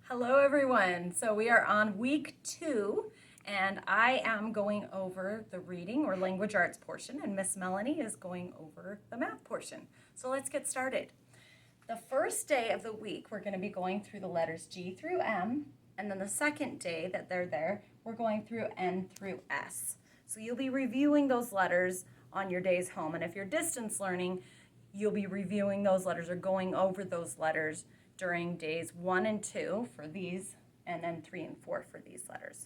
Hello everyone. So we are on week 2 and I am going over the reading or language arts portion and Miss Melanie is going over the math portion. So let's get started. The first day of the week we're going to be going through the letters G through M, and then the second day that they're there we're going through N through S. So you'll be reviewing those letters on your days home, and if you're distance learning you'll be reviewing those letters or going over those letters during days 1 and 2 for these, and then 3 and 4 for these letters.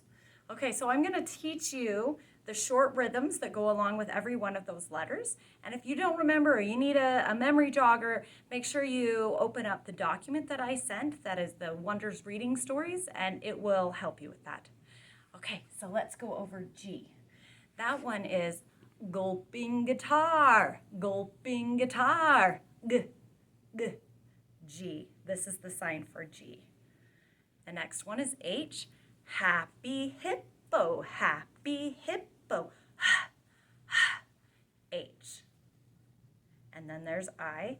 Okay, so I'm going to teach you the short rhythms that go along with every one of those letters. And if you don't remember or you need a memory jogger, make sure you open up the document that I sent, that is the Wonders Reading Stories, and it will help you with that. Okay, so let's go over G. That one is gulping guitar, gulping guitar, g, g. G. This is the sign for G. The next one is H. Happy hippo, happy hippo. H. And then there's I.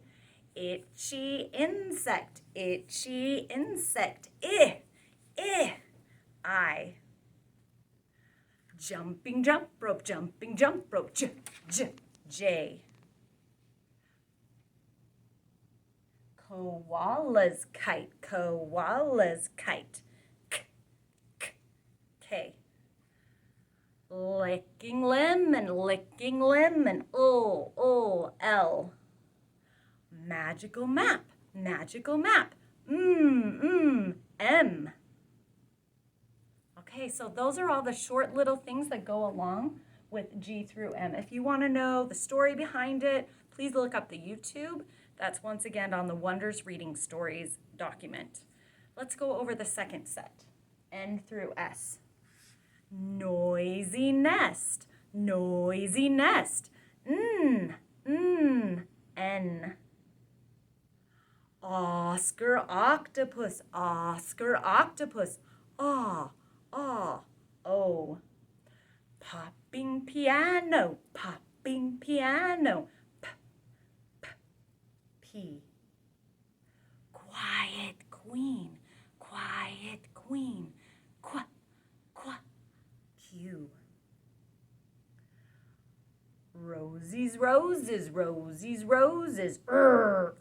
Itchy insect, itchy insect. I. Jumping jump rope, jumping jump rope. J. Koala's kite, koala's kite. K. Licking lemon, L. Magical map, magical map. M. Okay, so those are all the short little things that go along with G through M. If you want to know the story behind it, please look up the YouTube. That's once again on the Wonders Reading Stories document. Let's go over the second set, N through S. Noisy nest, noisy nest. N. Oscar octopus, Oscar octopus. O. Popping piano, popping piano. P. Quiet queen, quiet queen. Q. Rosie's roses, Rosie's roses. R.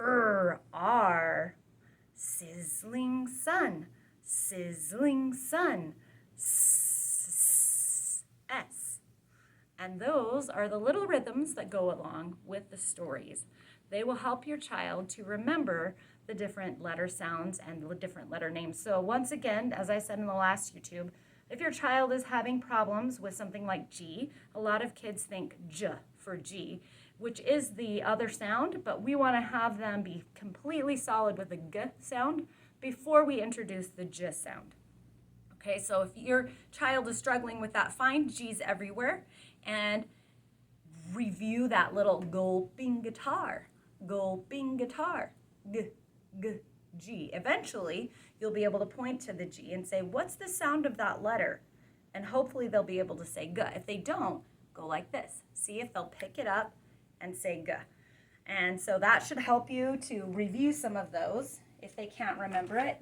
Sizzling sun, sizzling sun. S. And those are the little rhythms that go along with the stories. They will help your child to remember the different letter sounds and the different letter names. So once again, as I said in the last YouTube, if your child is having problems with something like G, a lot of kids think J for G, which is the other sound, but we want to have them be completely solid with the G sound before we introduce the J sound. Okay, so if your child is struggling with that, find G's everywhere and review that little gulping guitar, gulping guitar, G, G, G. Eventually, you'll be able to point to the G and say, what's the sound of that letter? And hopefully they'll be able to say G. If they don't, go like this. See if they'll pick it up and say G. And so that should help you to review some of those if they can't remember it.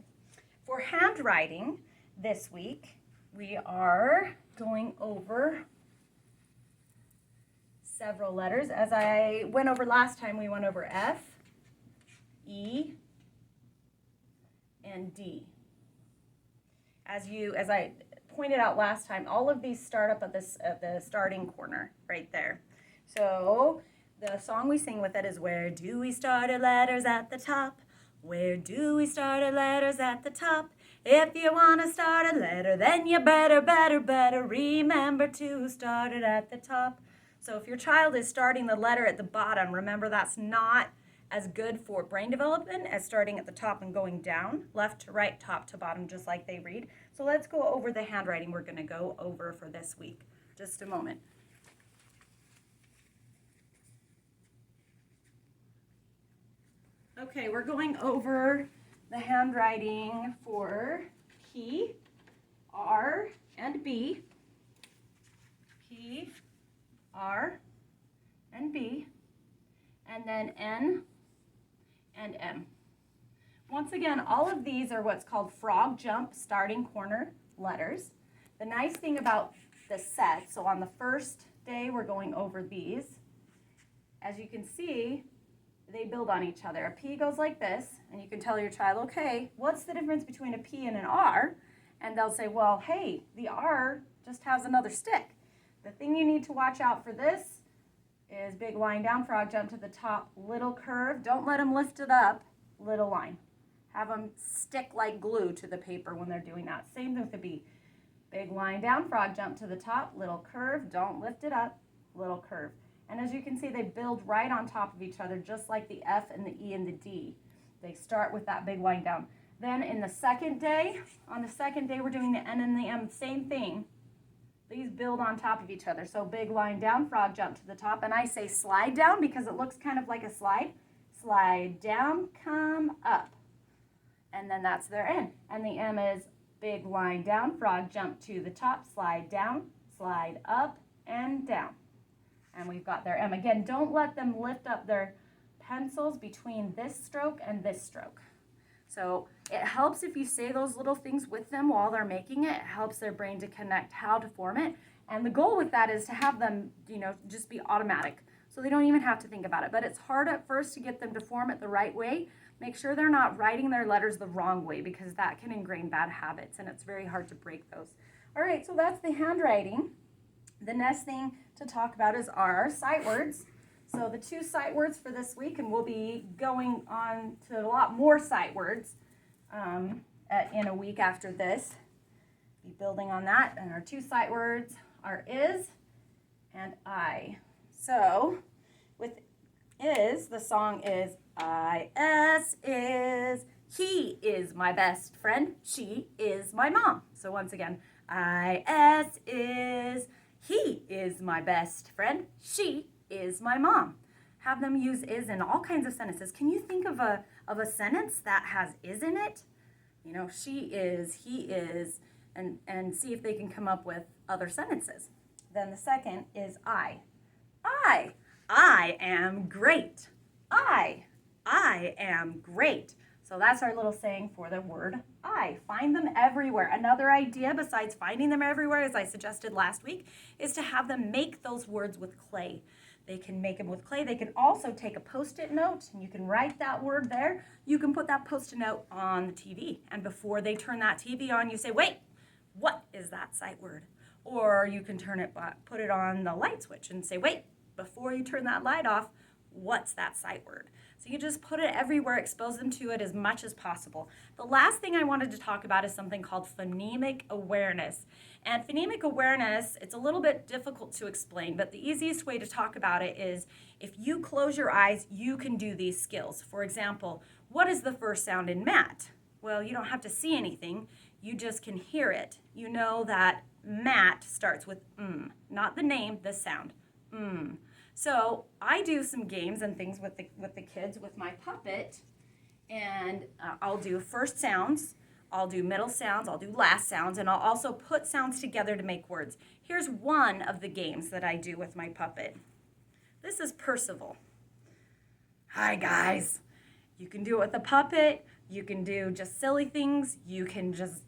For handwriting this week, we are going over several letters. As I went over last time, we went over F, E, and D. As I pointed out last time, all of these start up at the starting corner right there. So the song we sing with it is, where do we start our letters at the top? Where do we start our letters at the top? If you want to start a letter, then you better remember to start it at the top. So if your child is starting the letter at the bottom, remember that's not as good for brain development as starting at the top and going down, left to right, top to bottom, just like they read. So let's go over the handwriting we're going to go over for this week. Just a moment. Okay, we're going over the handwriting for P, R, and B. P, R, and B, and then N and M. Once again, all of these are what's called frog jump starting corner letters. The nice thing about the set, so on the first day we're going over these. As you can see, they build on each other. A P goes like this, and you can tell your child, okay, what's the difference between a P and an R? And they'll say, well, hey, the R just has another stick. The thing you need to watch out for this is big line down, frog jump to the top, little curve. Don't let them lift it up, little line. Have them stick like glue to the paper when they're doing that. Same with the B. Big line down, frog jump to the top, little curve. Don't lift it up, little curve. And as you can see, they build right on top of each other, just like the F and the E and the D. They start with that big line down. Then in the second day, on the second day, we're doing the N and the M, same thing. These build on top of each other. So big line down, frog jump to the top. And I say slide down because it looks kind of like a slide. Slide down, come up. And then that's their N. And the M is big line down, frog jump to the top, slide down, slide up, and down. And we've got their M. Again, don't let them lift up their pencils between this stroke and this stroke. So it helps if you say those little things with them while they're making it. It helps their brain to connect how to form it. And the goal with that is to have them, just be automatic. So they don't even have to think about it. But it's hard at first to get them to form it the right way. Make sure they're not writing their letters the wrong way because that can ingrain bad habits and it's very hard to break those. All right, so that's the handwriting. The next thing to talk about is our sight words. So the 2 sight words for this week, and we'll be going on to a lot more sight words in a week after this. Be building on that. And our 2 sight words are is and I. So with is, the song is I-S is, he is my best friend, she is my mom. So once again, I-S is, he is my best friend, she is my mom. Have them use is in all kinds of sentences. Can you think of a sentence that has is in it? She is, he is, and see if they can come up with other sentences. Then the second is I. I am great. I am great. So that's our little saying for the word I. Find them everywhere. Another idea besides finding them everywhere, as I suggested last week, is to have them make those words with clay. They can make them with clay. They can also take a Post-it note, and you can write that word there. You can put that Post-it note on the TV, and before they turn that TV on, you say, wait, what is that sight word? Or you can put it on the light switch and say, wait, before you turn that light off, what's that sight word? So you just put it everywhere, expose them to it as much as possible. The last thing I wanted to talk about is something called phonemic awareness. And phonemic awareness, it's a little bit difficult to explain, but the easiest way to talk about it is if you close your eyes, you can do these skills. For example, what is the first sound in Matt? Well, you don't have to see anything. You just can hear it. You know that Matt starts with not the name, the sound. So I do some games and things with the kids with my puppet, and I'll do first sounds, I'll do middle sounds, I'll do last sounds, and I'll also put sounds together to make words. Here's one of the games that I do with my puppet. This is Percival. Hi guys. You can do it with a puppet, you can do just silly things, you can just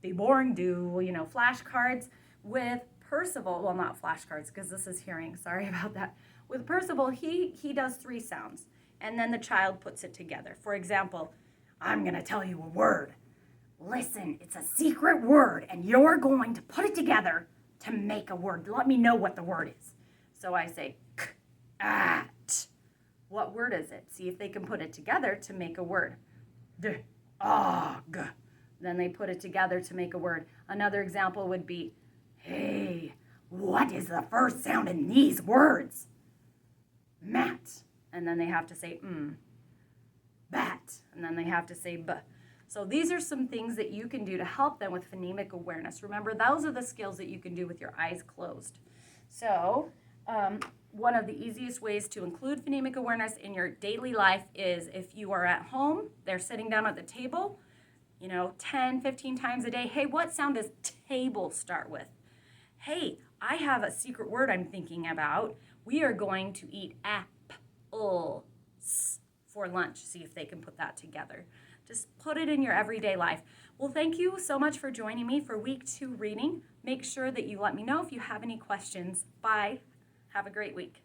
be boring, do flashcards. With Percival, well, not flashcards because this is hearing, sorry about that. With Percival, he does 3 sounds, and then the child puts it together. For example, I'm going to tell you a word. Listen, it's a secret word, and you're going to put it together to make a word. Let me know what the word is. So I say, k-at. What word is it? See if they can put it together to make a word. D-og. Then they put it together to make a word. Another example would be, hey, what is the first sound in these words? Matt. And then they have to say bat. And then they have to say b. So these are some things that you can do to help them with phonemic awareness. Remember, those are the skills that you can do with your eyes closed. So one of the easiest ways to include phonemic awareness in your daily life is if you are at home, they're sitting down at the table, 10, 15 times a day. Hey, what sound does table start with? Hey, I have a secret word I'm thinking about. We are going to eat apples for lunch. See if they can put that together. Just put it in your everyday life. Well, thank you so much for joining me for week 2 reading. Make sure that you let me know if you have any questions. Bye. Have a great week.